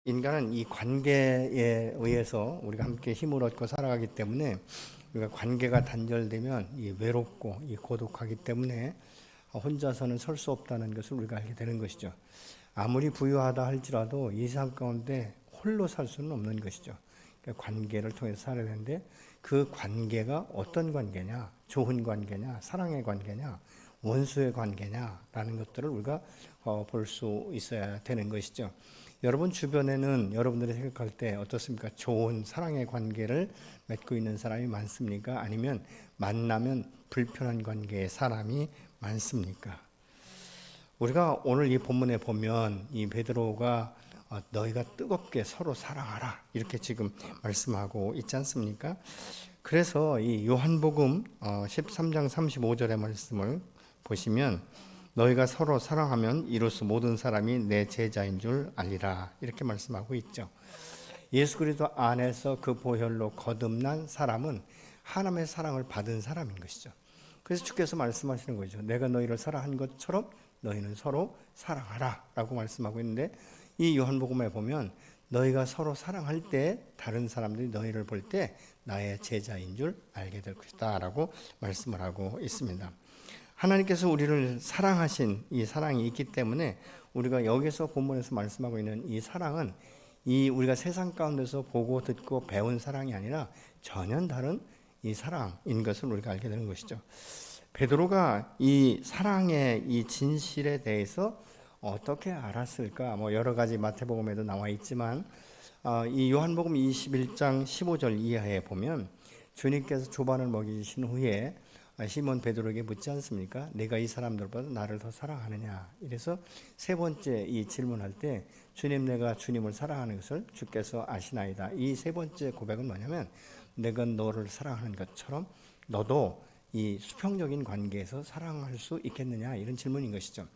인간은 이 관계에 의해서 우리가 함께 힘을 얻고 살아가기 때문에 우리가 관계가 단절되면 이 외롭고 이 고독하기 때문에 혼자서는 설 수 없다는 것을 우리가 알게 되는 것이죠. 아무리 부유하다 할지라도 이 세상 가운데 홀로 살 수는 없는 것이죠. 그러니까 관계를 통해서 살아야 되는데 그 관계가 어떤 관계냐, 좋은 관계냐, 사랑의 관계냐, 원수의 관계냐라는 것들을 우리가 볼 수 있어야 되는 것이죠. 여러분 주변에는 여러분들이 생각할 때 어떻습니까? 좋은 사랑의 관계를 맺고 있는 사람이 많습니까? 아니면 만나면 불편한 관계의 사람이 많습니까? 우리가 오늘 이 본문에 보면 이 베드로가 너희가 뜨겁게 서로 사랑하라 이렇게 지금 말씀하고 있지 않습니까? 그래서 이 요한복음 13장 35절의 말씀을 보시면 너희가 서로 사랑하면 이로써 모든 사람이 내 제자인 줄 알리라 이렇게 말씀하고 있죠. 예수 그리스도 안에서 그 보혈로 거듭난 사람은 하나님의 사랑을 받은 사람인 것이죠. 그래서 주께서 말씀하시는 거죠. 내가 너희를 사랑한 것처럼 너희는 서로 사랑하라 라고 말씀하고 있는데 이 요한복음에 보면 너희가 서로 사랑할 때 다른 사람들이 너희를 볼 때 나의 제자인 줄 알게 될 것이다 라고 말씀을 하고 있습니다. 하나님께서 우리를 사랑하신 이 사랑이 있기 때문에 우리가 여기서 본문에서 말씀하고 있는 이 사랑은 이 우리가 세상 가운데서 보고 듣고 배운 사랑이 아니라 전혀 다른 이 사랑인 것을 우리가 알게 되는 것이죠. 베드로가 이 사랑의 이 진실에 대해서 어떻게 알았을까? 여러 가지 마태복음에도 나와 있지만 이 요한복음 21장 15절 이하에 보면 주님께서 조반을 먹이신 후에 시몬 베드로에게 묻지 않습니까? 내가 이 사람들보다 나를 더 사랑하느냐? 이래서 세 번째 이 질문할 때 주님 내가 주님을 사랑하는 것을 주께서 아시나이다. 이 세 번째 고백은 뭐냐면 내가 너를 사랑하는 것처럼 너도 이 수평적인 관계에서 사랑할 수 있겠느냐? 이런 질문인 것이죠.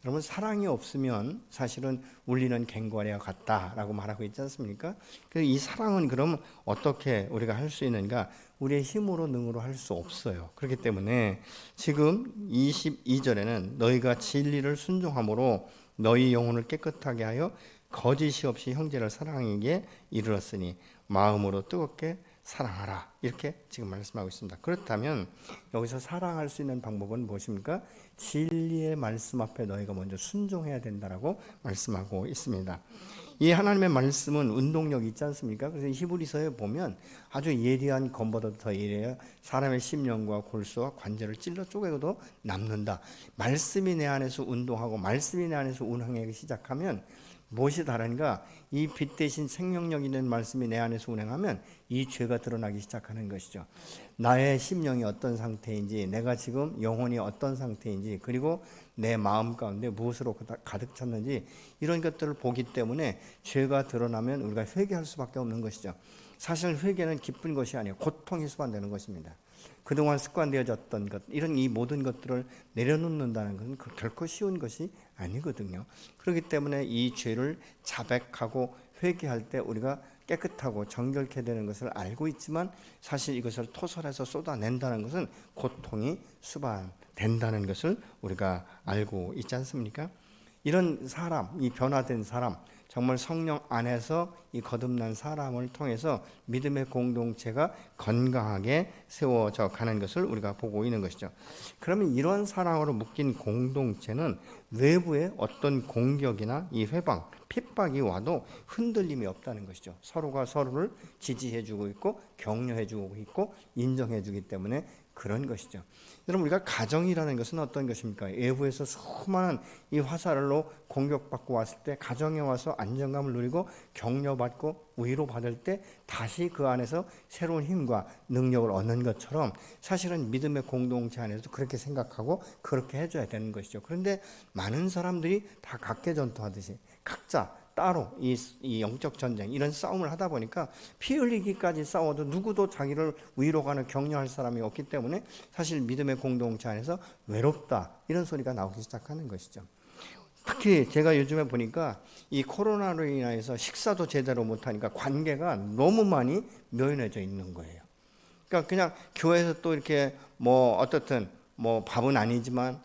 여러분 사랑이 없으면 사실은 울리는 갱과리와 같다라고 말하고 있지 않습니까? 그래서 이 사랑은 그럼 어떻게 우리가 할 수 있는가? 우리의 힘으로 능으로 할 수 없어요. 그렇기 때문에 지금 22절에는 너희가 진리를 순종함으로 너희 영혼을 깨끗하게 하여 거짓이 없이 형제를 사랑하기에 이르렀으니 마음으로 뜨겁게 사랑하라 이렇게 지금 말씀하고 있습니다. 그렇다면 여기서 사랑할 수 있는 방법은 무엇입니까? 진리의 말씀 앞에 너희가 먼저 순종해야 된다라고 말씀하고 있습니다. 이 하나님의 말씀은 운동력이 있지 않습니까? 그래서 히브리서에 보면 아주 예리한 검보다 더 예리해야 사람의 심령과 골수와 관절을 찔러 쪼개고도 남는다. 말씀이 내 안에서 운동하고 말씀이 내 안에서 운행하기 시작하면 무엇이 다른가? 이 빛 대신 생명력 있는 말씀이 내 안에서 운행하면 이 죄가 드러나기 시작하는 것이죠. 나의 심령이 어떤 상태인지, 내가 지금 영혼이 어떤 상태인지, 그리고 내 마음 가운데 무엇으로 가득 찼는지 이런 것들을 보기 때문에 죄가 드러나면 우리가 회개할 수밖에 없는 것이죠. 사실 회개는 기쁜 것이 아니에요. 고통이 수반되는 것입니다. 그동안 습관되어졌던 것, 이런 이 모든 것들을 내려놓는다는 것은 결코 쉬운 것이 아니거든요. 그렇기 때문에 이 죄를 자백하고 회개할 때 우리가 깨끗하고 정결케 되는 것을 알고 있지만 사실 이것을 토설해서 쏟아낸다는 것은 고통이 수반된다는 것을 우리가 알고 있지 않습니까? 이런 사람, 이 변화된 사람, 정말 성령 안에서 이 거듭난 사람을 통해서 믿음의 공동체가 건강하게 세워져 가는 것을 우리가 보고 있는 것이죠. 그러면 이런 사랑으로 묶인 공동체는 외부의 어떤 공격이나 이 회방, 핍박이 와도 흔들림이 없다는 것이죠. 서로가 서로를 지지해주고 있고 격려해주고 있고 인정해주기 때문에 그런 것이죠. 여러분 우리가 가정이라는 것은 어떤 것입니까? 외부에서 수많은 이 화살로 공격받고 왔을 때 가정에 와서 안정감을 누리고 격려받고 위로받을 때 다시 그 안에서 새로운 힘과 능력을 얻는 것처럼 사실은 믿음의 공동체 안에서도 그렇게 생각하고 그렇게 해줘야 되는 것이죠. 그런데 많은 사람들이 다 각계전투하듯이 각자 따로 이 영적 전쟁 이런 싸움을 하다 보니까 피 흘리기까지 싸워도 누구도 자기를 위로가는 격려할 사람이 없기 때문에 사실 믿음의 공동체 안에서 외롭다 이런 소리가 나오기 시작하는 것이죠. 특히 제가 요즘에 보니까 이 코로나로 인해서 식사도 제대로 못하니까 관계가 너무 많이 묘연해져 있는 거예요. 그러니까 그냥 교회에서 또 이렇게 어떻든 밥은 아니지만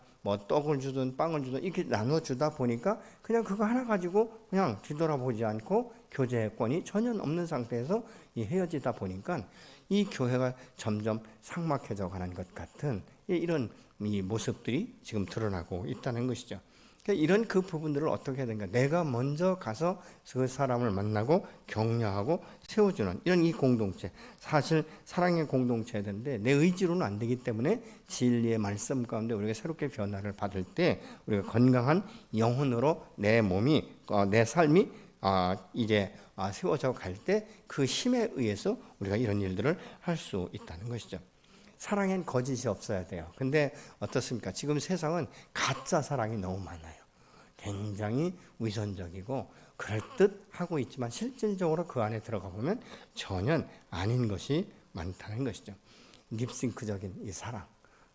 떡을 주든 빵을 주든 이렇게 나눠주다 보니까 그냥 그거 하나 가지고 그냥 뒤돌아보지 않고 교제권이 전혀 없는 상태에서 헤어지다 보니까 이 교회가 점점 삭막해져 가는 것 같은 이런 이 모습들이 지금 드러나고 있다는 것이죠. 이런 그 부분들을 어떻게 해야 되는가? 내가 먼저 가서 그 사람을 만나고 격려하고 세워주는 이런 이 공동체, 사실 사랑의 공동체여야 되는데 내 의지로는 안 되기 때문에 진리의 말씀 가운데 우리가 새롭게 변화를 받을 때 우리가 건강한 영혼으로 내 몸이 내 삶이 이제 세워져 갈 때 그 힘에 의해서 우리가 이런 일들을 할 수 있다는 것이죠. 사랑엔 거짓이 없어야 돼요. 근데 어떻습니까? 지금 세상은 가짜 사랑이 너무 많아요. 굉장히 위선적이고 그럴듯 하고 있지만 실질적으로 그 안에 들어가 보면 전혀 아닌 것이 많다는 것이죠. 립싱크적인 이 사랑,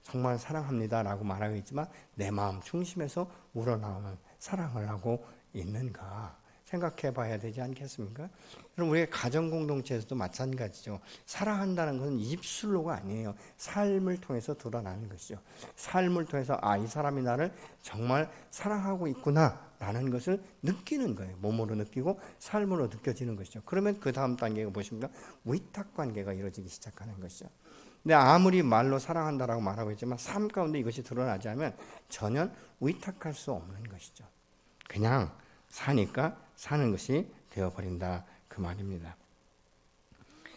정말 사랑합니다라고 말하고 있지만 내 마음 중심에서 우러나오는 사랑을 하고 있는가 생각해 봐야 되지 않겠습니까? 그럼 우리의 가정 공동체에서도 마찬가지죠. 사랑한다는 것은 입술로가 아니에요. 삶을 통해서 드러나는 것이죠. 삶을 통해서 이 사람이 나를 정말 사랑하고 있구나라는 것을 느끼는 거예요. 몸으로 느끼고 삶으로 느껴지는 것이죠. 그러면 그 다음 단계가 무엇입니까? 위탁 관계가 이루어지기 시작하는 것이죠. 근데 아무리 말로 사랑한다라고 말하고 있지만 삶 가운데 이것이 드러나지 않으면 전혀 위탁할 수 없는 것이죠. 그냥 사니까 사는 것이 되어버린다 그 말입니다.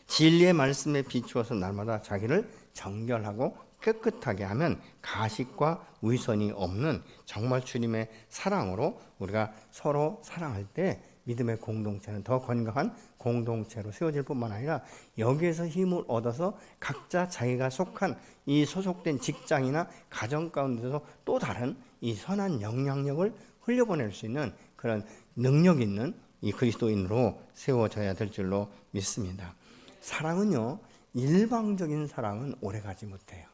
진리의 말씀에 비추어서 날마다 자기를 정결하고 깨끗하게 하면 가식과 위선이 없는 정말 주님의 사랑으로 우리가 서로 사랑할 때 믿음의 공동체는 더 건강한 공동체로 세워질 뿐만 아니라 여기에서 힘을 얻어서 각자 자기가 속한 이 소속된 직장이나 가정 가운데서 또 다른 이 선한 영향력을 흘려보낼 수 있는 그런 능력 있는 이 그리스도인으로 세워져야 될 줄로 믿습니다. 사랑은요, 일방적인 사랑은 오래가지 못해요.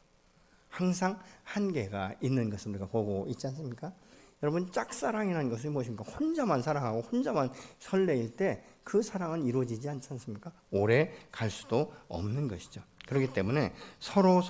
항상 한계가 있는 것을 우리가 보고 있지 않습니까? 여러분, 짝사랑이라는 것이 무엇입니까? 혼자만 사랑하고 혼자만 설레일 때 그 사랑은 이루어지지 않지 않습니까? 오래 갈 수도 없는 것이죠. 그렇기 때문에 서로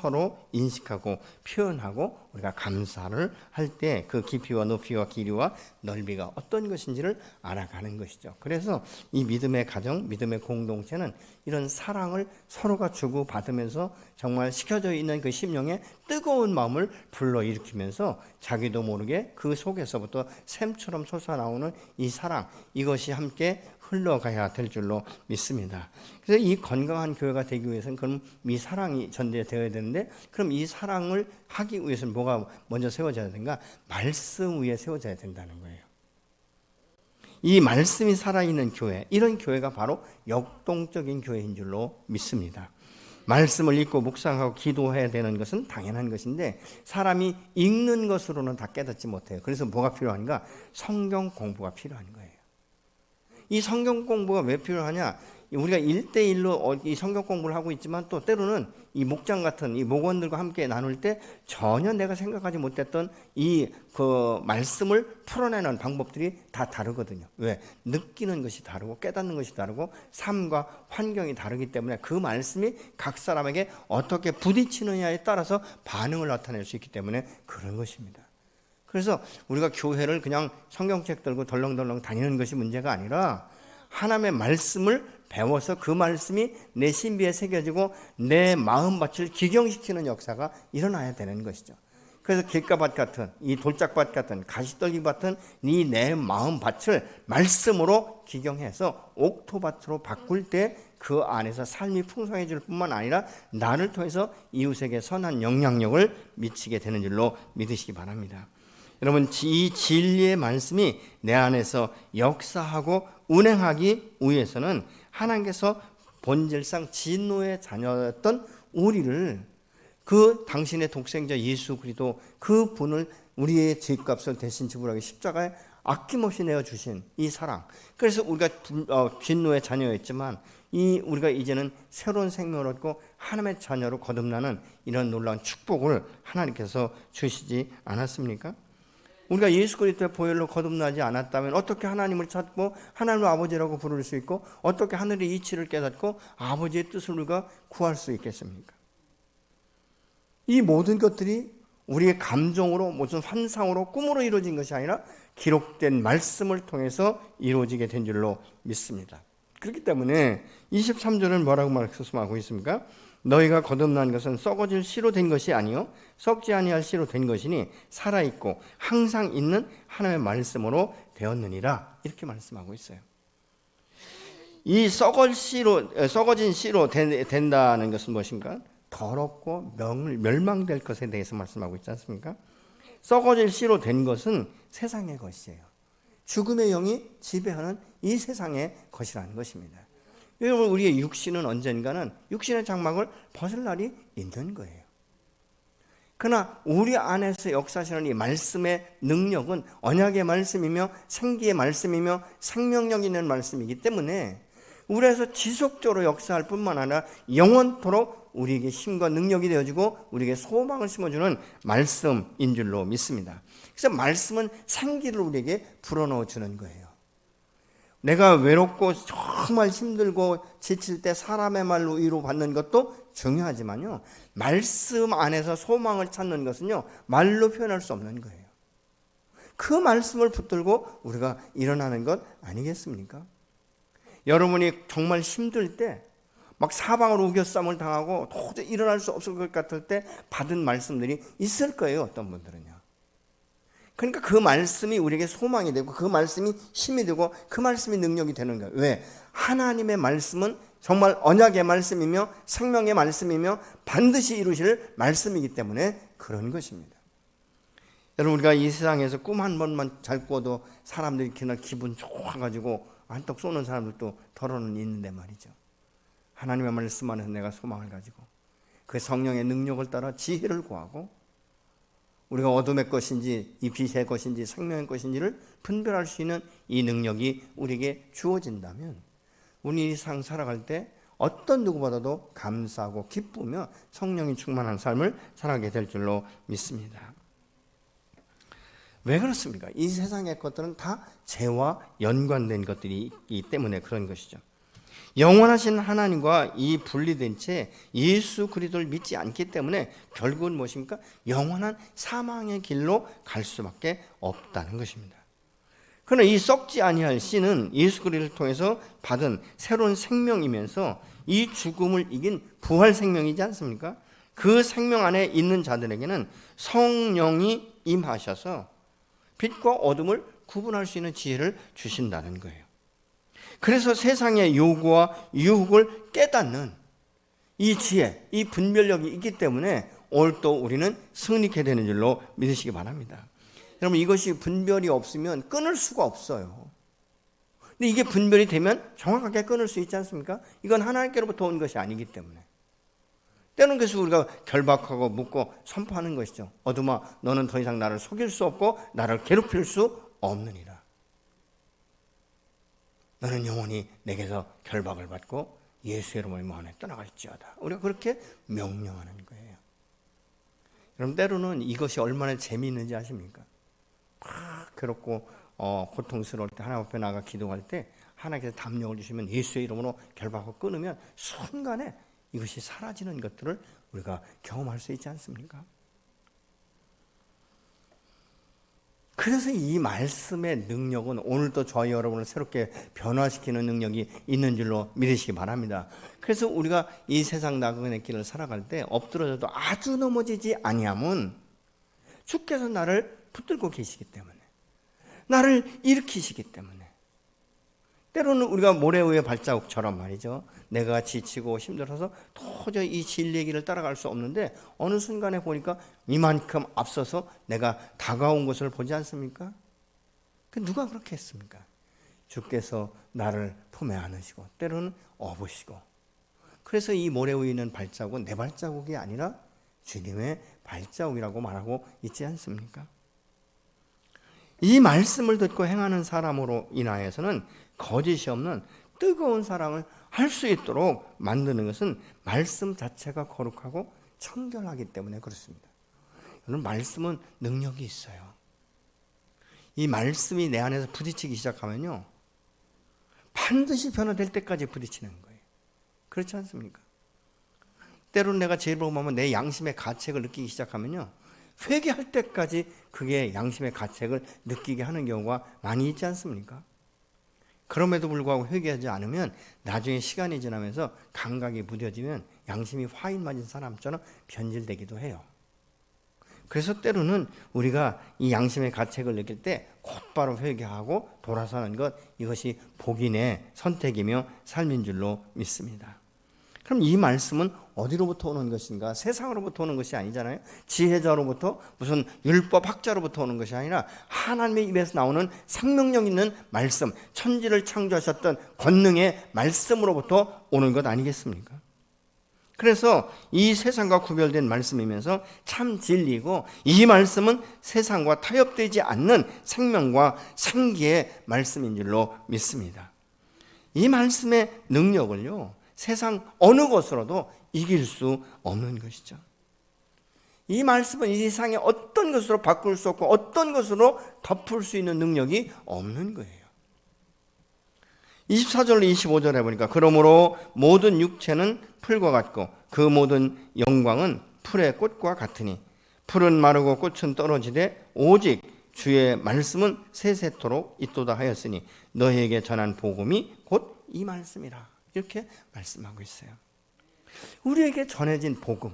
인식하고 표현하고 우리가 감사를 할 때 그 깊이와 높이와 길이와 넓이가 어떤 것인지를 알아가는 것이죠. 그래서 이 믿음의 가정, 믿음의 공동체는 이런 사랑을 서로가 주고 받으면서 정말 식혀져 있는 그 심령의 뜨거운 마음을 불러일으키면서 자기도 모르게 그 속에서부터 샘처럼 솟아나오는 이 사랑, 이것이 함께 흘러가야 될 줄로 믿습니다. 그래서 이 건강한 교회가 되기 위해서는 그럼 이 사랑이 전제되어야 되는데, 그럼 이 사랑을 하기 위해서는 뭐가 먼저 세워져야 되는가? 말씀 위에 세워져야 된다는 거예요. 이 말씀이 살아있는 교회, 이런 교회가 바로 역동적인 교회인 줄로 믿습니다. 말씀을 읽고 묵상하고 기도해야 되는 것은 당연한 것인데 사람이 읽는 것으로는 다 깨닫지 못해요. 그래서 뭐가 필요한가? 성경 공부가 필요한 거예요. 이 성경 공부가 왜 필요하냐? 우리가 1대1로 이 성경 공부를 하고 있지만 또 때로는 이 목장 같은 이 목원들과 함께 나눌 때 전혀 내가 생각하지 못했던 이 그 말씀을 풀어내는 방법들이 다 다르거든요. 왜? 느끼는 것이 다르고 깨닫는 것이 다르고 삶과 환경이 다르기 때문에 그 말씀이 각 사람에게 어떻게 부딪히느냐에 따라서 반응을 나타낼 수 있기 때문에 그런 것입니다. 그래서 우리가 교회를 그냥 성경책 들고 덜렁덜렁 다니는 것이 문제가 아니라 하나님의 말씀을 배워서 그 말씀이 내 신비에 새겨지고 내 마음밭을 기경시키는 역사가 일어나야 되는 것이죠. 그래서 길가밭 같은 이 돌짝밭 같은 가시떨기 같은 이 내 마음밭을 말씀으로 기경해서 옥토밭으로 바꿀 때 그 안에서 삶이 풍성해질 뿐만 아니라 나를 통해서 이웃에게 선한 영향력을 미치게 되는 줄로 믿으시기 바랍니다. 여러분, 이 진리의 말씀이 내 안에서 역사하고 운행하기 위해서는 하나님께서 본질상 진노의 자녀였던 우리를 그 당신의 독생자 예수 그리스도 그 분을 우리의 죄값을 대신 지불하기 십자가에 아낌없이 내어주신 이 사랑, 그래서 우리가 진노의 자녀였지만 우리가 이제는 새로운 생명을 얻고 하나님의 자녀로 거듭나는 이런 놀라운 축복을 하나님께서 주시지 않았습니까? 우리가 예수 그리스도의 보혈로 거듭나지 않았다면 어떻게 하나님을 찾고 하나님을 아버지라고 부를 수 있고 어떻게 하늘의 이치를 깨닫고 아버지의 뜻을 우리가 구할 수 있겠습니까? 이 모든 것들이 우리의 감정으로 무슨 환상으로 꿈으로 이루어진 것이 아니라 기록된 말씀을 통해서 이루어지게 된 줄로 믿습니다. 그렇기 때문에 23절은 뭐라고 말씀하고 있습니까? 너희가 거듭난 것은 썩어질 씨로 된 것이 아니요 썩지 아니할 씨로 된 것이니 살아있고 항상 있는 하나님의 말씀으로 되었느니라, 이렇게 말씀하고 있어요. 이 썩어진 씨로 된다는 것은 무엇인가? 더럽고 멸망될 것에 대해서 말씀하고 있지 않습니까? 썩어질 씨로 된 것은 세상의 것이에요. 죽음의 영이 지배하는 이 세상의 것이라는 것입니다. 여러분, 우리의 육신은 언젠가는 육신의 장막을 벗을 날이 있는 거예요. 그러나 우리 안에서 역사하시는 이 말씀의 능력은 언약의 말씀이며 생기의 말씀이며 생명력 있는 말씀이기 때문에 우리에서 지속적으로 역사할 뿐만 아니라 영원토록 우리에게 힘과 능력이 되어지고 우리에게 소망을 심어주는 말씀인 줄로 믿습니다. 그래서 말씀은 생기를 우리에게 불어넣어 주는 거예요. 내가 외롭고 정말 힘들고 지칠 때 사람의 말로 위로받는 것도 중요하지만요, 말씀 안에서 소망을 찾는 것은요, 말로 표현할 수 없는 거예요. 그 말씀을 붙들고 우리가 일어나는 것 아니겠습니까? 여러분이 정말 힘들 때 막 사방으로 우겨쌈을 당하고 도저히 일어날 수 없을 것 같을 때 받은 말씀들이 있을 거예요, 어떤 분들은요. 그러니까 그 말씀이 우리에게 소망이 되고 그 말씀이 힘이 되고 그 말씀이 능력이 되는 거예요. 왜? 하나님의 말씀은 정말 언약의 말씀이며 생명의 말씀이며 반드시 이루실 말씀이기 때문에 그런 것입니다. 여러분, 우리가 이 세상에서 꿈 한 번만 잘 꿔도 사람들이 그날 기분 좋아가지고 한턱 쏘는 사람들도 더러는 있는데 말이죠. 하나님의 말씀 안에서 내가 소망을 가지고 그 성령의 능력을 따라 지혜를 구하고 우리가 어둠의 것인지 이 빛의 것인지 생명의 것인지를 분별할 수 있는 이 능력이 우리에게 주어진다면 우리 이 세상 살아갈 때 어떤 누구보다도 감사하고 기쁘며 성령이 충만한 삶을 살아가게 될 줄로 믿습니다. 왜 그렇습니까? 이 세상의 것들은 다 죄와 연관된 것들이 있기 때문에 그런 것이죠. 영원하신 하나님과 이 분리된 채 예수 그리스도를 믿지 않기 때문에 결국은 무엇입니까? 영원한 사망의 길로 갈 수밖에 없다는 것입니다. 그러나 이 썩지 아니할 씨는 예수 그리스도를 통해서 받은 새로운 생명이면서 이 죽음을 이긴 부활 생명이지 않습니까? 그 생명 안에 있는 자들에게는 성령이 임하셔서 빛과 어둠을 구분할 수 있는 지혜를 주신다는 거예요. 그래서 세상의 요구와 유혹을 깨닫는 이 지혜, 이 분별력이 있기 때문에 오늘 또 우리는 승리케 되는 줄로 믿으시기 바랍니다. 여러분, 이것이 분별이 없으면 끊을 수가 없어요. 근데 이게 분별이 되면 정확하게 끊을 수 있지 않습니까? 이건 하나님께로부터 온 것이 아니기 때문에. 때로는 그래서 우리가 결박하고 묶고 선포하는 것이죠. 어둠아, 너는 더 이상 나를 속일 수 없고 나를 괴롭힐 수 없느니라. 너는 영원히 내게서 결박을 받고 예수의 이름으로 마음에 떠나갈지어다. 우리가 그렇게 명령하는 거예요. 여러분, 때로는 이것이 얼마나 재미있는지 아십니까? 막 괴롭고 고통스러울 때 하나님 앞에 나가 기도할 때 하나님께서 담력을 주시면 예수의 이름으로 결박하고 끊으면 순간에 이것이 사라지는 것들을 우리가 경험할 수 있지 않습니까? 그래서 이 말씀의 능력은 오늘도 저희 여러분을 새롭게 변화시키는 능력이 있는 줄로 믿으시기 바랍니다. 그래서 우리가 이 세상 나그네 길을 살아갈 때 엎드러져도 아주 넘어지지 아니하면 주께서 나를 붙들고 계시기 때문에, 나를 일으키시기 때문에, 때로는 우리가 모래 위의 발자국처럼 말이죠. 내가 지치고 힘들어서 도저히 이 진리의 길을 따라갈 수 없는데 어느 순간에 보니까 이만큼 앞서서 내가 다가온 것을 보지 않습니까? 누가 그렇게 했습니까? 주께서 나를 품에 안으시고 때로는 업으시고, 그래서 이 모래 위에 있는 발자국은 내 발자국이 아니라 주님의 발자국이라고 말하고 있지 않습니까? 이 말씀을 듣고 행하는 사람으로 인하여서는 거짓이 없는 뜨거운 사랑을 할 수 있도록 만드는 것은 말씀 자체가 거룩하고 청결하기 때문에 그렇습니다. 여러분, 말씀은 능력이 있어요. 이 말씀이 내 안에서 부딪히기 시작하면요, 반드시 변화될 때까지 부딪히는 거예요. 그렇지 않습니까? 때로는 내가 죄를 범하면 내 양심의 가책을 느끼기 시작하면요, 회개할 때까지 그게 양심의 가책을 느끼게 하는 경우가 많이 있지 않습니까? 그럼에도 불구하고 회개하지 않으면 나중에 시간이 지나면서 감각이 무뎌지면 양심이 화인 맞은 사람처럼 변질되기도 해요. 그래서 때로는 우리가 이 양심의 가책을 느낄 때 곧바로 회개하고 돌아서는 것, 이것이 복인의 선택이며 삶인 줄로 믿습니다. 그럼 이 말씀은 어디로부터 오는 것인가? 세상으로부터 오는 것이 아니잖아요. 지혜자로부터, 무슨 율법학자로부터 오는 것이 아니라 하나님의 입에서 나오는 생명력 있는 말씀, 천지를 창조하셨던 권능의 말씀으로부터 오는 것 아니겠습니까? 그래서 이 세상과 구별된 말씀이면서 참 진리고, 이 말씀은 세상과 타협되지 않는 생명과 생기의 말씀인 줄로 믿습니다. 이 말씀의 능력을요, 세상 어느 것으로도 이길 수 없는 것이죠. 이 말씀은 이 세상에 어떤 것으로 바꿀 수 없고 어떤 것으로 덮을 수 있는 능력이 없는 거예요. 24절 25절에 보니까 그러므로 모든 육체는 풀과 같고 그 모든 영광은 풀의 꽃과 같으니 풀은 마르고 꽃은 떨어지되 오직 주의 말씀은 세세토록 있도다 하였으니 너희에게 전한 복음이 곧 이 말씀이라. 이렇게 말씀하고 있어요. 우리에게 전해진 복음,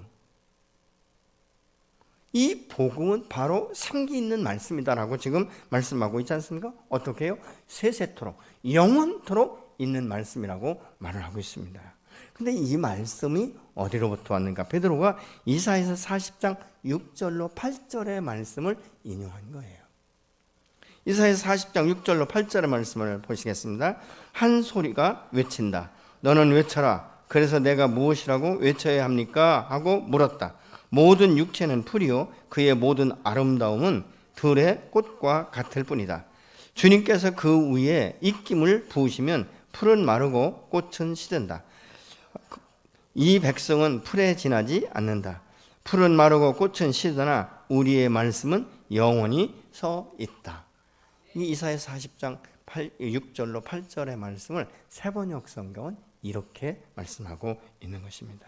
이 복음은 바로 생기 있는 말씀이다라고 지금 말씀하고 있지 않습니까? 어떻게 해요? 세세토록, 영원토록 있는 말씀이라고 말을 하고 있습니다. 근데 이 말씀이 어디로부터 왔는가? 베드로가 이사야서 40장 6절로 8절의 말씀을 인용한 거예요. 이사야서 40장 6절로 8절의 말씀을 보시겠습니다. 한 소리가 외친다. 너는 외쳐라. 그래서 내가 무엇이라고 외쳐야 합니까? 하고 물었다. 모든 육체는 풀이요 그의 모든 아름다움은 들의 꽃과 같을 뿐이다. 주님께서 그 위에 입김을 부으시면 풀은 마르고 꽃은 시든다. 이 백성은 풀에 지나지 않는다. 풀은 마르고 꽃은 시드나 우리의 말씀은 영원히 서 있다. 이 이사야서 40장 6절로 8절의 말씀을 세번역 성경은 이렇게 말씀하고 있는 것입니다.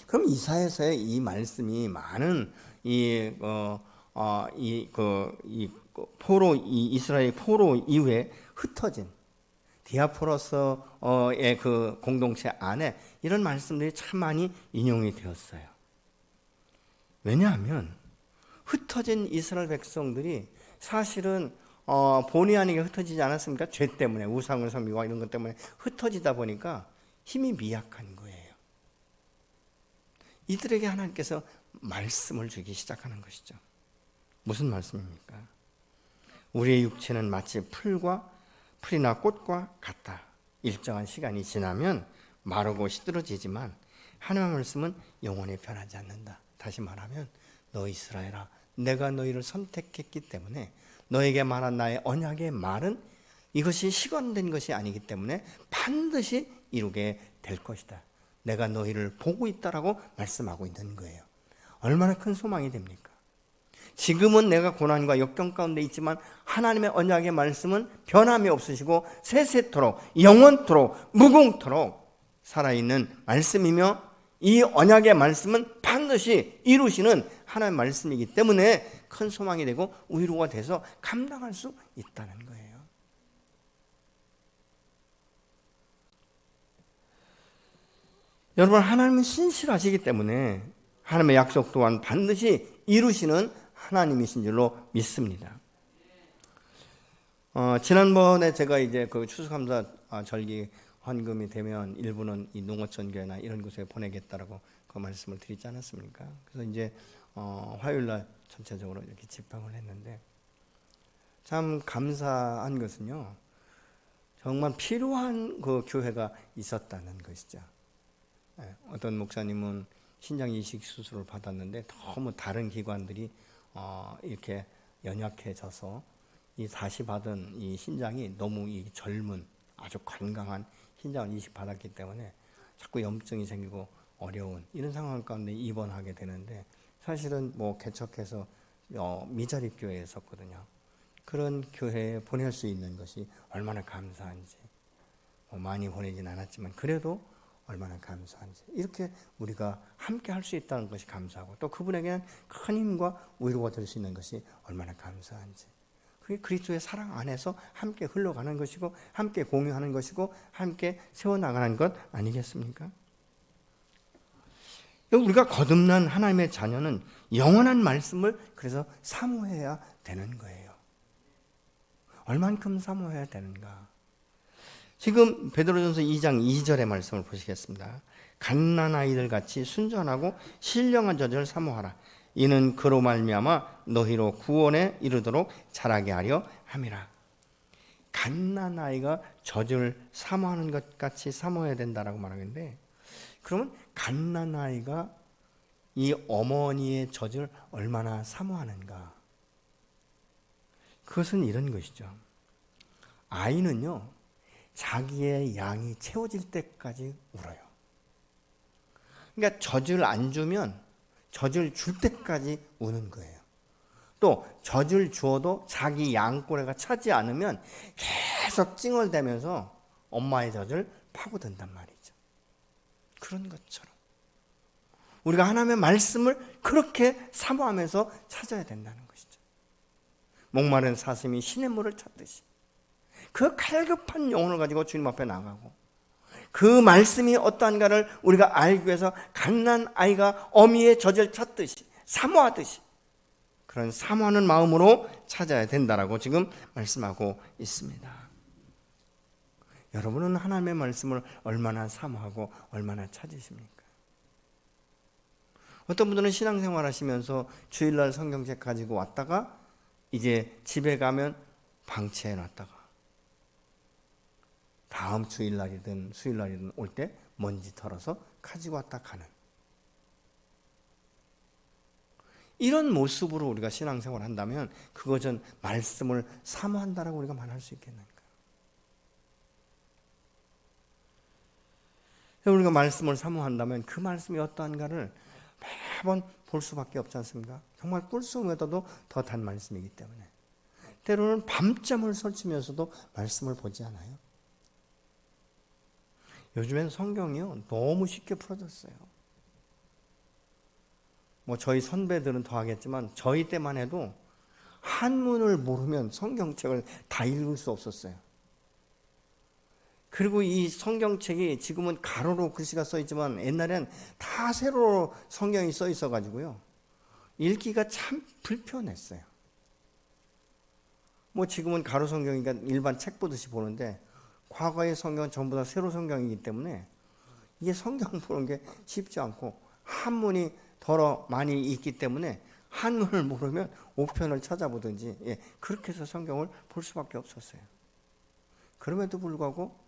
그럼 이사야서의 이 말씀이 많은 이스라엘 포로 이후에 흩어진 디아포로스의 그 공동체 안에 이런 말씀들이 참 많이 인용이 되었어요. 왜냐하면 흩어진 이스라엘 백성들이 사실은 본의 아니게 흩어지지 않았습니까? 죄 때문에, 우상을 섬기고 이런 것 때문에 흩어지다 보니까 힘이 미약한 거예요. 이들에게 하나님께서 말씀을 주기 시작하는 것이죠. 무슨 말씀입니까? 우리의 육체는 마치 풀이나 꽃과 같다. 일정한 시간이 지나면 마르고 시들어지지만 하나님의 말씀은 영원히 변하지 않는다. 다시 말하면 너 이스라엘아, 내가 너희를 선택했기 때문에 너에게 말한 나의 언약의 말은 이것이 시간된 것이 아니기 때문에 반드시 이루게 될 것이다. 내가 너희를 보고 있다라고 말씀하고 있는 거예요. 얼마나 큰 소망이 됩니까? 지금은 내가 고난과 역경 가운데 있지만 하나님의 언약의 말씀은 변함이 없으시고 세세토록 영원토록 무궁토록 살아있는 말씀이며 이 언약의 말씀은 반드시 이루시는 하나님의 말씀이기 때문에 큰 소망이 되고 위로가 돼서 감당할 수 있다는 거예요. 여러분, 하나님은 신실하시기 때문에 하나님의 약속 또한 반드시 이루시는 하나님이신 줄로 믿습니다. 지난번에 제가 이제 그 추수감사 절기 헌금이 되면 일부는 이 농어촌교회나 이런 곳에 보내겠다라고 그 말씀을 드리지 않았습니까? 그래서 이제 화요일 날 전체적으로 이렇게 집행을 했는데 참 감사한 것은요, 정말 필요한 그 교회가 있었다는 것이죠. 어떤 목사님은 신장 이식 수술을 받았는데 너무 다른 기관들이 이렇게 연약해져서 이 다시 받은 이 신장이 너무 이 젊은 아주 건강한 신장을 이식 받았기 때문에 자꾸 염증이 생기고 어려운 이런 상황 가운데 입원하게 되는데, 사실은 뭐 개척해서 미자립 교회에 있었거든요. 그런 교회에 보낼 수 있는 것이 얼마나 감사한지. 많이 보내진 않았지만 그래도 얼마나 감사한지, 이렇게 우리가 함께 할 수 있다는 것이 감사하고, 또 그분에게는 큰 힘과 위로가 될 수 있는 것이 얼마나 감사한지, 그게 그리스도의 사랑 안에서 함께 흘러가는 것이고 함께 공유하는 것이고 함께 세워나가는 것 아니겠습니까? 우리가 거듭난 하나님의 자녀는 영원한 말씀을 그래서 사모해야 되는 거예요. 얼만큼 사모해야 되는가? 지금 베드로전서 2장 2절의 말씀을 보시겠습니다. 갓난아이들 같이 순전하고 신령한 젖을 사모하라. 이는 그로 말미암아 너희로 구원에 이르도록 자라게 하려 함이라. 갓난아이가 젖을 사모하는 것 같이 사모해야 된다라고 말하는데, 그러면 갓난아이가 이 어머니의 젖을 얼마나 사모하는가? 그것은 이런 것이죠. 아이는요, 자기의 양이 채워질 때까지 울어요. 그러니까 젖을 안 주면 젖을 줄 때까지 우는 거예요. 또 젖을 주어도 자기 양꼬레가 차지 않으면 계속 찡얼대면서 엄마의 젖을 파고든단 말이죠. 그런 것처럼 우리가 하나님의 말씀을 그렇게 사모하면서 찾아야 된다는 것이죠. 목마른 사슴이 시냇물을 찾듯이 그 갈급한 영혼을 가지고 주님 앞에 나가고, 그 말씀이 어떠한가를 우리가 알기 위해서 갓난아이가 어미의 젖을 찾듯이 사모하듯이 그런 사모하는 마음으로 찾아야 된다라고 지금 말씀하고 있습니다. 여러분은 하나님의 말씀을 얼마나 사모하고 얼마나 찾으십니까? 어떤 분들은 신앙생활 하시면서 주일날 성경책 가지고 왔다가 이제 집에 가면 방치해 놨다가 다음 주일날이든 수요일날이든 올 때 먼지 털어서 가지고 왔다 가는, 이런 모습으로 우리가 신앙생활을 한다면 그것은 말씀을 사모한다라고 우리가 말할 수 있겠는가? 우리가 말씀을 사모한다면 그 말씀이 어떠한가를 매번 볼 수밖에 없지 않습니까? 정말 꿀송에서도 더 단 말씀이기 때문에 때로는 밤잠을 설치면서도 말씀을 보지 않아요? 요즘엔 성경이요 너무 쉽게 풀어졌어요. 뭐 저희 선배들은 더 하겠지만 저희 때만 해도 한문을 모르면 성경책을 다 읽을 수 없었어요. 그리고 이 성경책이 지금은 가로로 글씨가 써 있지만 옛날엔 다 세로로 성경이 써 있어 가지고요 읽기가 참 불편했어요. 뭐 지금은 가로 성경이니까 일반 책 보듯이 보는데, 과거의 성경은 전부 다 세로 성경이기 때문에 이게 성경 보는 게 쉽지 않고, 한문이 더러 많이 있기 때문에 한문을 모르면 우편을 찾아보든지 그렇게 해서 성경을 볼 수밖에 없었어요. 그럼에도 불구하고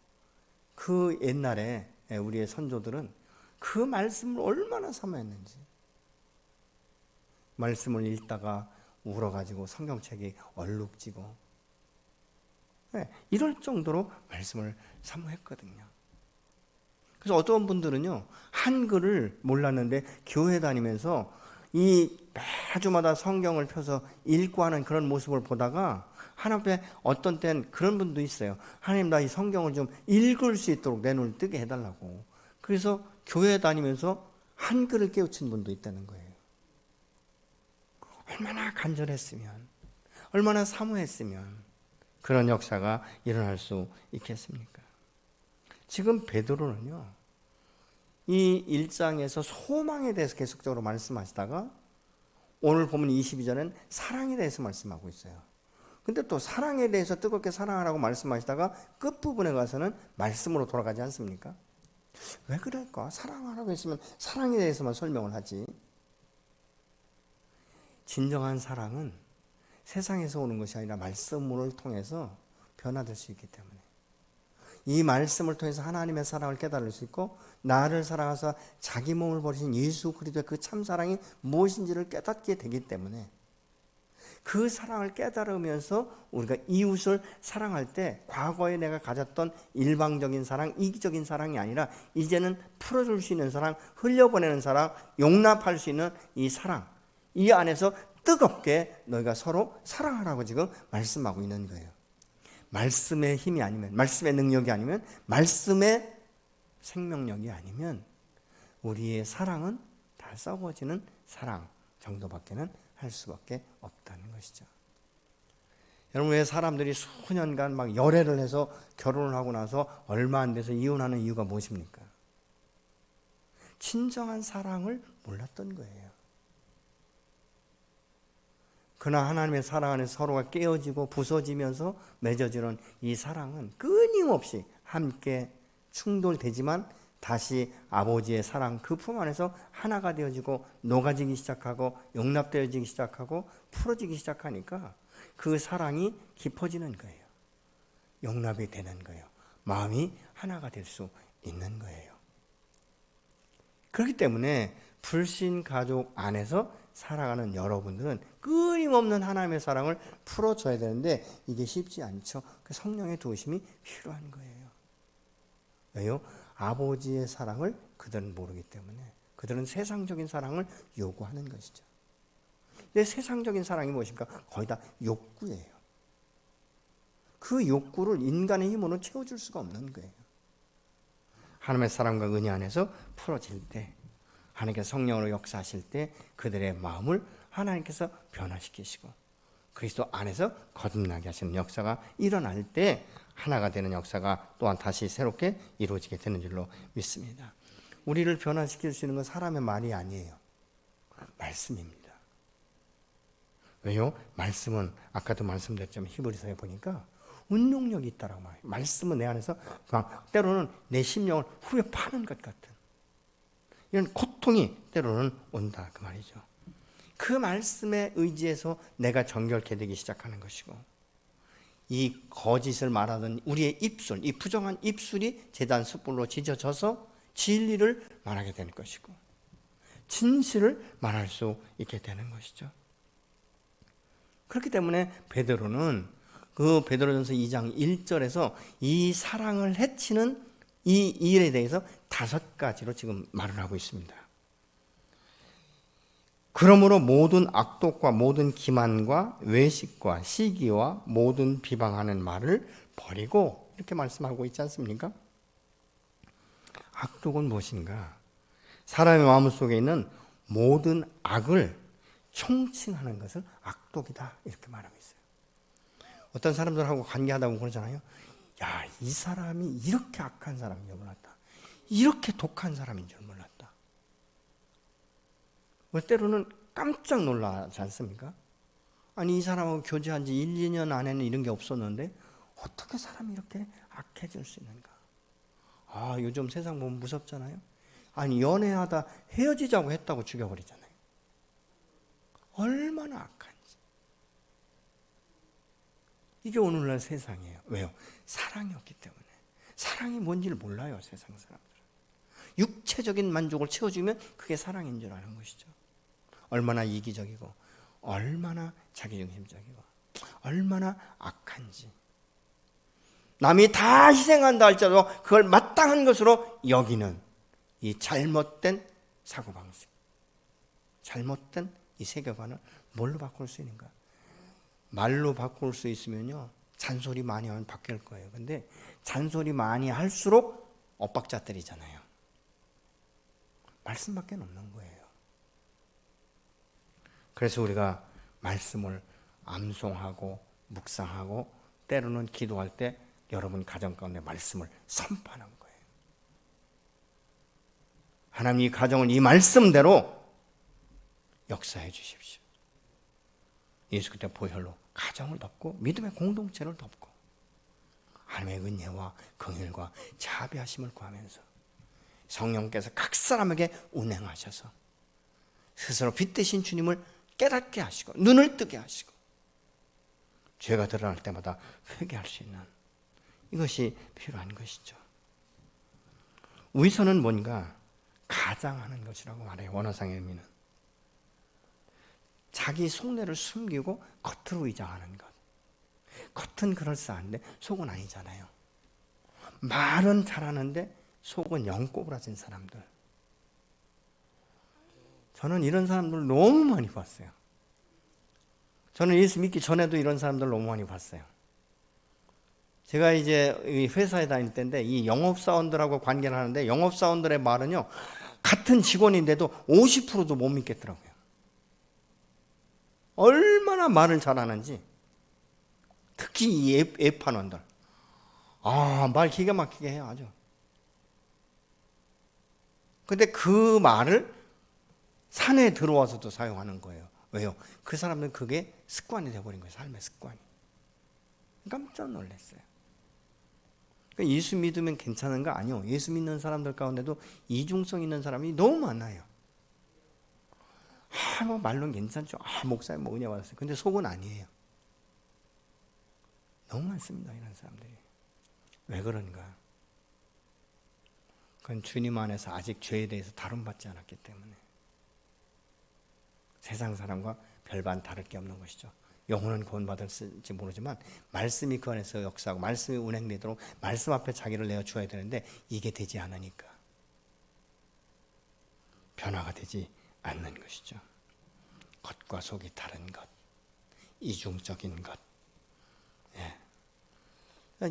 그 옛날에 우리의 선조들은 그 말씀을 얼마나 사모했는지, 말씀을 읽다가 울어가지고 성경책이 얼룩지고 이럴 정도로 말씀을 사모했거든요. 그래서 어떤 분들은요 한글을 몰랐는데 교회 다니면서 이 매주마다 성경을 펴서 읽고 하는 그런 모습을 보다가 하나님 앞에 어떤 때는 그런 분도 있어요. 하나님, 나 이 성경을 좀 읽을 수 있도록 내 눈을 뜨게 해달라고. 그래서 교회 다니면서 한글을 깨우친 분도 있다는 거예요. 얼마나 간절했으면, 얼마나 사모했으면 그런 역사가 일어날 수 있겠습니까? 지금 베드로는요 이 1장에서 소망에 대해서 계속적으로 말씀하시다가 오늘 보면 22절은 사랑에 대해서 말씀하고 있어요. 근데 또 사랑에 대해서 뜨겁게 사랑하라고 말씀하시다가 끝부분에 가서는 말씀으로 돌아가지 않습니까? 왜 그럴까? 사랑하라고 했으면 사랑에 대해서만 설명을 하지. 진정한 사랑은 세상에서 오는 것이 아니라 말씀을 통해서 변화될 수 있기 때문에, 이 말씀을 통해서 하나님의 사랑을 깨달을 수 있고, 나를 사랑하사 자기 몸을 버리신 예수 그리스도의 그 참사랑이 무엇인지를 깨닫게 되기 때문에, 그 사랑을 깨달으면서 우리가 이웃을 사랑할 때 과거에 내가 가졌던 일방적인 사랑, 이기적인 사랑이 아니라 이제는 풀어줄 수 있는 사랑, 흘려보내는 사랑, 용납할 수 있는 이 사랑, 이 안에서 뜨겁게 너희가 서로 사랑하라고 지금 말씀하고 있는 거예요. 말씀의 힘이 아니면, 말씀의 능력이 아니면 말씀의 생명력이 아니면 우리의 사랑은 다 썩어지는 사랑 정도밖에는 할 수밖에 없다는 것이죠. 여러분, 왜 사람들이 수년간 막 열애를 해서 결혼을 하고 나서 얼마 안 돼서 이혼하는 이유가 무엇입니까? 진정한 사랑을 몰랐던 거예요. 그러나 하나님의 사랑 안에서 서로가 깨어지고 부서지면서 맺어지는 이 사랑은 끊임없이 함께 충돌되지만 다시 아버지의 사랑 그 품 안에서 하나가 되어지고 녹아지기 시작하고 용납되어지기 시작하고 풀어지기 시작하니까 그 사랑이 깊어지는 거예요. 용납이 되는 거예요. 마음이 하나가 될 수 있는 거예요. 그렇기 때문에 불신 가족 안에서 살아가는 여러분들은 끊임없는 하나님의 사랑을 풀어줘야 되는데 이게 쉽지 않죠. 그 성령의 도우심이 필요한 거예요. 왜요? 아버지의 사랑을 그들은 모르기 때문에 그들은 세상적인 사랑을 요구하는 것이죠. 근데 세상적인 사랑이 무엇입니까? 거의 다 욕구예요. 그 욕구를 인간의 힘으로 채워줄 수가 없는 거예요. 하나님의 사랑과 은혜 안에서 풀어질 때, 하나님께서 성령으로 역사하실 때 그들의 마음을 하나님께서 변화시키시고 그리스도 안에서 거듭나게 하시는 역사가 일어날 때 하나가 되는 역사가 또한 다시 새롭게 이루어지게 되는 줄로 믿습니다. 우리를 변화시킬 수 있는 건 사람의 말이 아니에요. 말씀입니다. 왜요? 말씀은 아까도 말씀드렸지만 히브리서에 보니까 운용력이 있다라고 말해요. 말씀은 내 안에서 때로는 내 심령을 후벼 파는 것 같은 이런 고통이 때로는 온다 그 말이죠. 그 말씀에 의지해서 내가 정결케 되기 시작하는 것이고 이 거짓을 말하던 우리의 입술, 이 부정한 입술이 제단 숯불로 지져져서 진리를 말하게 되는 것이고 진실을 말할 수 있게 되는 것이죠. 그렇기 때문에 베드로는 그 베드로전서 2장 1절에서 이 사랑을 해치는 이 일에 대해서 5가지로 지금 말을 하고 있습니다. 그러므로 모든 악독과 모든 기만과 외식과 시기와 모든 비방하는 말을 버리고 이렇게 말씀하고 있지 않습니까? 악독은 무엇인가? 사람의 마음속에 있는 모든 악을 총칭하는 것을 악독이다 이렇게 말하고 있어요. 어떤 사람들하고 관계하다 보면 그러잖아요. 야, 이 사람이 이렇게 악한 사람인 줄 몰랐다. 이렇게 독한 사람인 줄 몰랐다. 때로는 깜짝 놀라지 않습니까? 아니, 이 사람하고 교제한 지 1, 2년 안에는 이런 게 없었는데 어떻게 사람이 이렇게 악해질 수 있는가? 아, 요즘 세상 보면 무섭잖아요. 아니, 연애하다 헤어지자고 했다고 죽여버리잖아요. 얼마나 악한지. 이게 오늘날 세상이에요. 왜요? 사랑이 없기 때문에. 사랑이 뭔지를 몰라요, 세상 사람들은. 육체적인 만족을 채워주면 그게 사랑인 줄 아는 것이죠. 얼마나 이기적이고 얼마나 자기중심적이고 얼마나 악한지. 남이 다 희생한다 할지라도 그걸 마땅한 것으로 여기는 이 잘못된 사고방식, 잘못된 이 세계관을 뭘로 바꿀 수 있는가? 말로 바꿀 수 있으면요, 잔소리 많이 하면 바뀔 거예요. 근데 잔소리 많이 할수록 엇박자 때리잖아요. 말씀밖에 없는 거예요. 그래서 우리가 말씀을 암송하고 묵상하고 때로는 기도할 때 여러분 가정 가운데 말씀을 선포하는 거예요. 하나님 이 가정을 이 말씀대로 역사해 주십시오. 예수 그때 보혈로 가정을 덮고 믿음의 공동체를 덮고 하나님의 은혜와 긍휼과 자비하심을 구하면서 성령께서 각 사람에게 운행하셔서 스스로 빛되신 주님을 깨닫게 하시고 눈을 뜨게 하시고 죄가 드러날 때마다 회개할 수 있는 이것이 필요한 것이죠. 위선은 뭔가 가장하는 것이라고 말해요. 원어상의 의미는 자기 속내를 숨기고 겉으로 위장하는 것. 겉은 그럴싸한데 속은 아니잖아요. 말은 잘하는데 속은 영 꼬부라진 사람들. 저는 이런 사람들 너무 많이 봤어요. 저는 예수 믿기 전에도 이런 사람들 너무 많이 봤어요. 제가 이제 이 회사에 다닐 때인데 이 영업사원들하고 관계를 하는데 영업사원들의 말은요, 같은 직원인데도 50%도 못 믿겠더라고요. 얼마나 말을 잘하는지. 특히 이 F판원들. 말 기가 막히게 해요, 아주. 근데 그 말을 산에 들어와서도 사용하는 거예요. 왜요? 그 사람들은 그게 습관이 되어버린 거예요. 삶의 습관이. 깜짝 놀랐어요. 그러니까 예수 믿으면 괜찮은 거 아니요. 예수 믿는 사람들 가운데도 이중성 있는 사람이 너무 많아요. 뭐 말로는 괜찮죠. 목사님 뭐 은혜 받았어요. 근데 속은 아니에요. 너무 많습니다, 이런 사람들이. 왜 그런가? 그건 주님 안에서 아직 죄에 대해서 다룬받지 않았기 때문에. 세상 사람과 별반 다를 게 없는 것이죠. 영혼은 구원받을지 모르지만 말씀이 그 안에서 역사하고 말씀이 운행되도록 말씀 앞에 자기를 내어주어야 되는데 이게 되지 않으니까 변화가 되지 않는 것이죠. 겉과 속이 다른 것, 이중적인 것,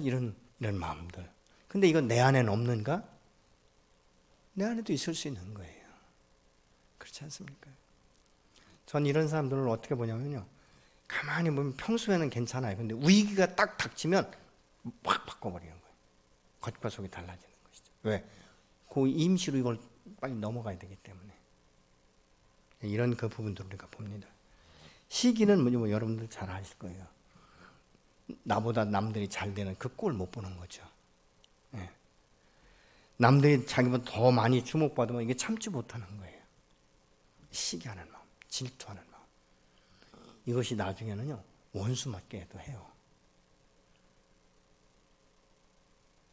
이런 마음들. 근데 이건 내 안에는 없는가? 내 안에도 있을 수 있는 거예요. 그렇지 않습니까? 전 이런 사람들을 어떻게 보냐면요, 가만히 보면 평소에는 괜찮아요. 근데 위기가 딱 닥치면 확 바꿔버리는 거예요. 겉과 속이 달라지는 것이죠. 왜? 그 임시로 이걸 빨리 넘어가야 되기 때문에. 이런 그 부분들을 우리가 봅니다. 시기는 뭐 여러분들 잘 아실 거예요. 나보다 남들이 잘 되는 그 꼴 못 보는 거죠. 남들이 자기보다 더 많이 주목받으면 이게 참지 못하는 거예요. 시기하는 마음, 질투하는 마음. 이것이 나중에는요, 원수 맞게도 해요.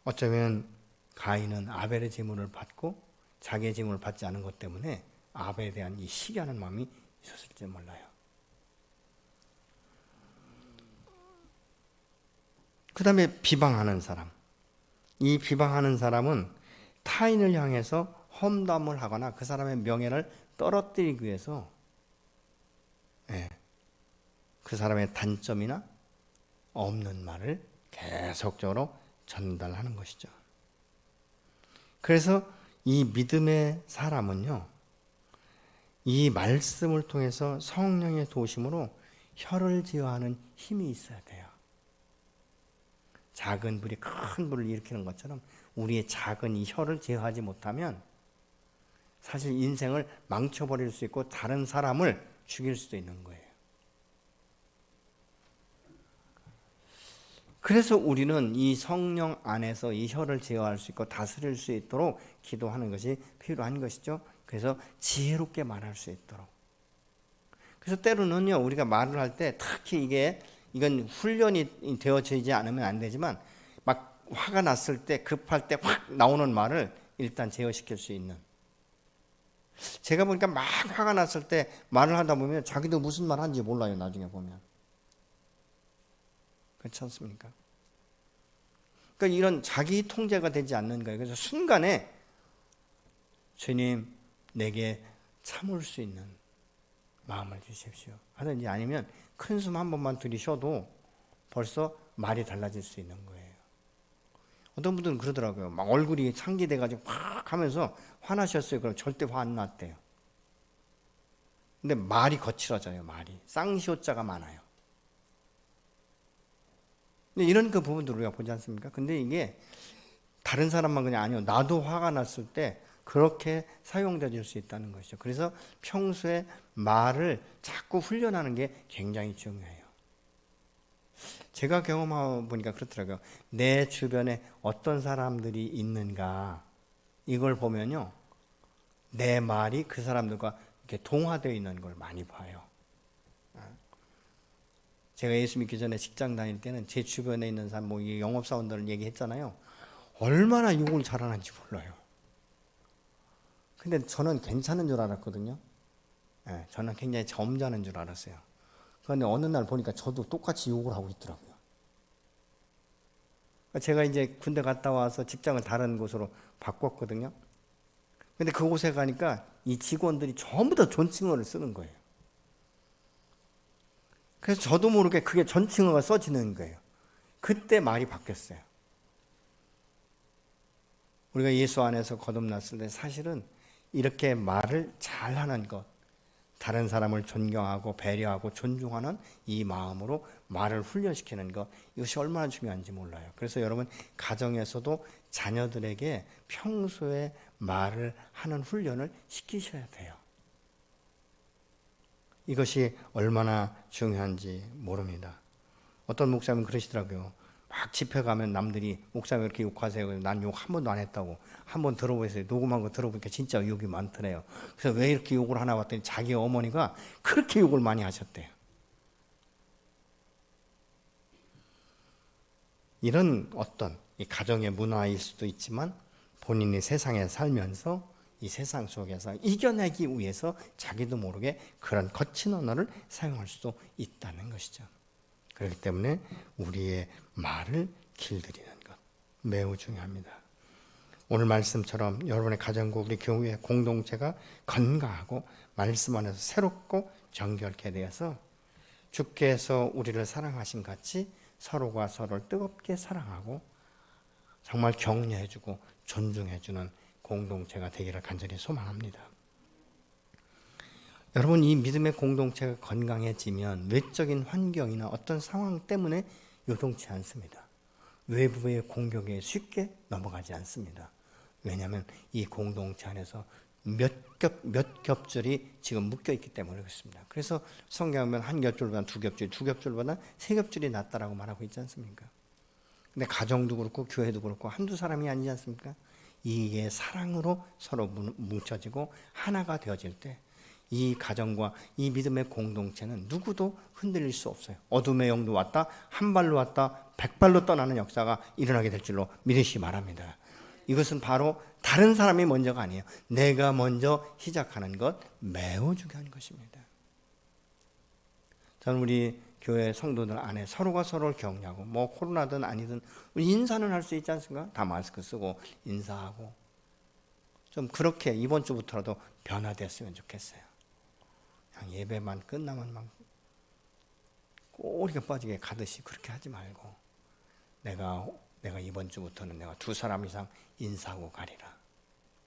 어쩌면 가인은 아벨의 제물을 받고 자기의 제물을 받지 않은 것 때문에 아벨에 대한 이 시기하는 마음이 있었을지 몰라요. 그 다음에 비방하는 사람. 이 비방하는 사람은 타인을 향해서 험담을 하거나 그 사람의 명예를 떨어뜨리기 위해서 그 사람의 단점이나 없는 말을 계속적으로 전달하는 것이죠. 그래서 이 믿음의 사람은요, 이 말씀을 통해서 성령의 도심으로 혀를 제어하는 힘이 있어야 돼요. 작은 불이 큰 불을 일으키는 것처럼 우리의 작은 이 혀를 제어하지 못하면 사실 인생을 망쳐버릴 수 있고 다른 사람을 죽일 수도 있는 거예요. 그래서 우리는 이 성령 안에서 이 혀를 제어할 수 있고 다스릴 수 있도록 기도하는 것이 필요한 것이죠. 그래서 지혜롭게 말할 수 있도록. 그래서 때로는요, 우리가 말을 할 때 특히 이건 훈련이 되어지지 않으면 안 되지만 막 화가 났을 때 급할 때 확 나오는 말을 일단 제어시킬 수 있는. 제가 보니까 막 화가 났을 때 말을 하다 보면 자기도 무슨 말 하는지 몰라요, 나중에 보면. 그렇지 않습니까? 그러니까 이런 자기 통제가 되지 않는 거예요. 그래서 순간에 주님 내게 참을 수 있는 마음을 주십시오 하든지 아니면 큰 숨 한 번만 들이쉬어도 벌써 말이 달라질 수 있는 거예요. 어떤 분들은 그러더라고요. 막 얼굴이 상기돼가지고 확 하면서 화나셨어요. 그럼 절대 화 안 났대요. 근데 말이 거칠어져요. 말이 쌍시옷자가 많아요. 이런 그 부분들 우리가 보지 않습니까? 근데 이게 다른 사람만 그냥 아니요. 나도 화가 났을 때 그렇게 사용될 수 있다는 것이죠. 그래서 평소에 말을 자꾸 훈련하는 게 굉장히 중요해요. 제가 경험하고 보니까 그렇더라고요. 내 주변에 어떤 사람들이 있는가 이걸 보면요. 내 말이 그 사람들과 이렇게 동화되어 있는 걸 많이 봐요. 제가 예수 믿기 전에 직장 다닐 때는 제 주변에 있는 사람, 영업사원들을 얘기했잖아요. 얼마나 욕을 잘하는지 몰라요. 근데 저는 괜찮은 줄 알았거든요. 저는 굉장히 점잖은 줄 알았어요. 그런데 어느 날 보니까 저도 똑같이 욕을 하고 있더라고요. 제가 이제 군대 갔다 와서 직장을 다른 곳으로 바꿨거든요. 근데 그곳에 가니까 이 직원들이 전부 다 존칭어를 쓰는 거예요. 그래서 저도 모르게 그게 존칭어가 써지는 거예요. 그때 말이 바뀌었어요. 우리가 예수 안에서 거듭났을 때 사실은 이렇게 말을 잘하는 것, 다른 사람을 존경하고 배려하고 존중하는 이 마음으로 말을 훈련시키는 것, 이것이 얼마나 중요한지 몰라요. 그래서 여러분 가정에서도 자녀들에게 평소에 말을 하는 훈련을 시키셔야 돼요. 이것이 얼마나 중요한지 모릅니다. 어떤 목사님은 그러시더라고요. 막 집회 가면 남들이 목사님 이렇게 욕하세요. 난 욕 한 번도 안 했다고. 한번 들어보세요. 녹음한 거 들어보니까 진짜 욕이 많더래요. 그래서 왜 이렇게 욕을 하나 봤더니 자기 어머니가 그렇게 욕을 많이 하셨대요. 이런 어떤 이 가정의 문화일 수도 있지만 본인이 세상에 살면서 이 세상 속에서 이겨내기 위해서 자기도 모르게 그런 거친 언어를 사용할 수도 있다는 것이죠. 그렇기 때문에 우리의 말을 길들이는 것 매우 중요합니다. 오늘 말씀처럼 여러분의 가정과 우리 교회 공동체가 건강하고 말씀 안에서 새롭고 정결케 되어서 주께서 우리를 사랑하신 같이 서로가 서로를 뜨겁게 사랑하고 정말 격려해주고 존중해주는 공동체가 되기를 간절히 소망합니다. 여러분, 이 믿음의 공동체가 건강해지면 외적인 환경이나 어떤 상황 때문에 요동치 않습니다. 외부의 공격에 쉽게 넘어가지 않습니다. 왜냐하면 이 공동체 안에서 몇 겹줄이 지금 묶여 있기 때문에 그렇습니다. 그래서 성경하면 한 겹줄보다 두 겹줄, 두 겹줄보다 세 겹줄이 낫다라고 말하고 있지 않습니까? 근데 가정도 그렇고 교회도 그렇고 한두 사람이 아니지 않습니까? 이게 사랑으로 서로 뭉쳐지고 하나가 되어질 때 이 가정과 이 믿음의 공동체는 누구도 흔들릴 수 없어요. 어둠의 영도 왔다, 한 발로 왔다, 100발로 떠나는 역사가 일어나게 될 줄로 믿으시기 바랍니다. 이것은 바로 다른 사람이 먼저가 아니에요. 내가 먼저 시작하는 것 매우 중요한 것입니다. 저는 우리 교회 성도들 안에 서로가 서로를 격려하고 뭐 코로나든 아니든 우리 인사는 할 수 있지 않습니까? 다 마스크 쓰고 인사하고 좀 그렇게 이번 주부터라도 변화됐으면 좋겠어요. 그냥 예배만 끝나면 막 꼬리가 빠지게 가듯이 그렇게 하지 말고 내가 이번 주부터는 내가 두 사람 이상 인사하고 가리라.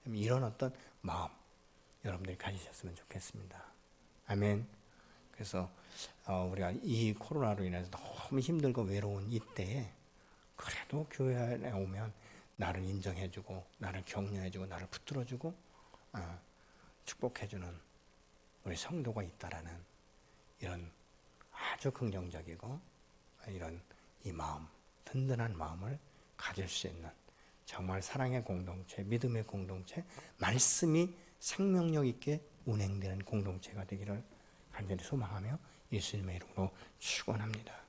이런 어떤 마음 여러분들이 가지셨으면 좋겠습니다. 아멘. 그래서 우리가 이 코로나로 인해서 너무 힘들고 외로운 이때에 그래도 교회에 오면 나를 인정해주고 나를 격려해주고 나를 붙들어주고 축복해주는 우리 성도가 있다라는 이런 아주 긍정적이고 이런 이 마음, 든든한 마음을 가질 수 있는 정말 사랑의 공동체, 믿음의 공동체, 말씀이 생명력 있게 운행되는 공동체가 되기를 간절히 소망하며 예수님의 이름으로 축원합니다.